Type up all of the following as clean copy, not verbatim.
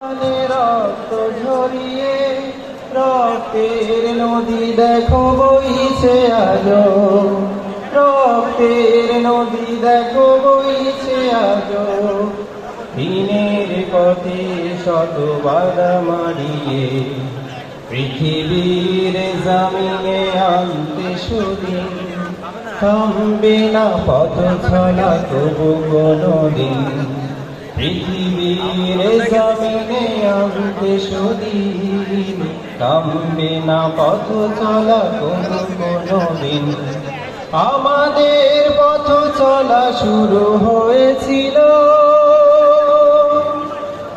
রক্ত ঝরিয়ে রক্তের নদী দেখো বইছে আজো, রক্তের নদী দেখো বইছে আজো। দিনের পথে শত বাধা মারিয়ে পৃথিবীর জমিনে আনতে সুদিন, থামবে না পথ চলা তবু কোনদিন। পৃথিবীর জমিনে আনতে সুদিন, থামবে না পথ চলা তবু কোনদিন। আমাদের পথ চলা শুরু হয়েছিল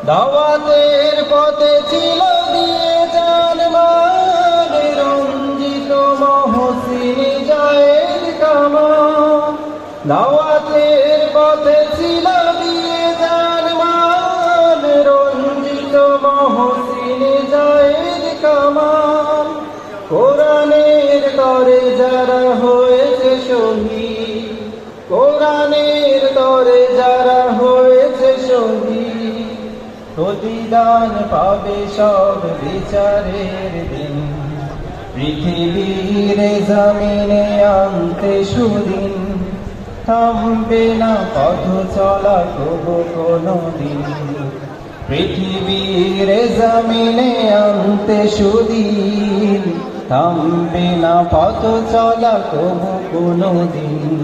দাওয়াতের পথে, ছিল দিয়ে জানমান রঞ্জিত মহসিন জায়ের কামান। দাওয়াতের পথে ছিল দিয়ে জানমান রঞ্জিত মহসিন জায়ের কামান। কোরআনের তরে যারা হয়েছে শহীদ, কোরআনের তরে যারা হয়েছে শহীদ, প্রতিদান পাবে সব বিচারের দিন। পৃথিবীর জমিনে আনতে সুদিন, থামবে না পথ চলা তবু কোনদিন। পৃথিবীর জমিনে আনতে সুদিন, থামবে না পথ চলা তবু কোনদিন।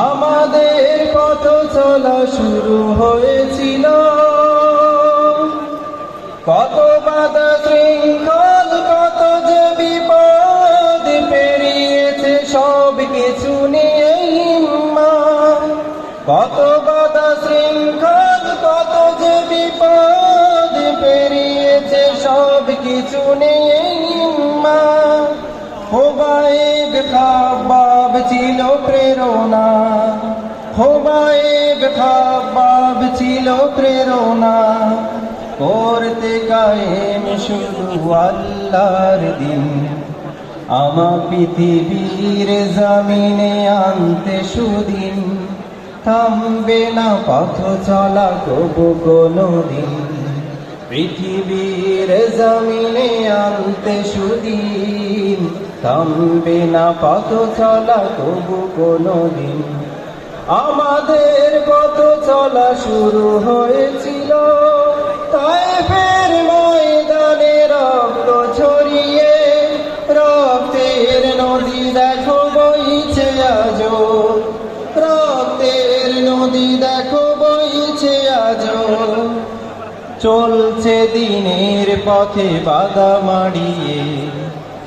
আমাদের পথ চলা শুরু হয়েছিল কত বাধা শৃঙ্খল, কত যে বিপদ, পেরিয়েছে সব কিছু নিয়ে হিম্মত। কত বাধা শৃঙ্খল, কত যে বিপদ, পেরিয়েছে সব কিছু নিয়ে হিম্মত। হুবাইব খাব্বাব ছিল প্রেরণা, হুবাইব খাব্বাব ছিল প্রেরণা, করতে কায়েম শুধু আল্লাহর দিন। আমার পৃথিবীর জমিনে আনতে সুদিন, থামবে না পথ চলা তবু কোনদিন। পৃথিবীর জমিনে আনতে সুদিন, থামবে না পথ চলা তবু কোনদিন। আমাদের পথ চলা শুরু হয়েছিল তায়েফের ময়দানে রক্ত ছড়িয়ে, রক্তের নদী দেখো বইছে আজো, রক্তের নদী দেখো বইছে আজো। চলছে দিনের পথে বাধা মারিয়ে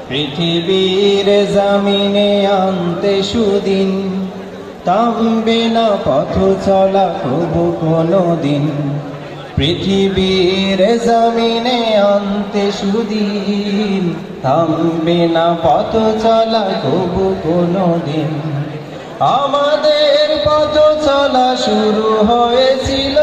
পৃথিবীর জমিনে আনতে সুদিন, থামবে না পথ চলা তবু কোনদিন। পৃথিবীর জমিনে আনতে সুদিন, থামবে না পথ চলা তবু কোনদিন। আমাদের পথ চলা শুরু হয়েছিল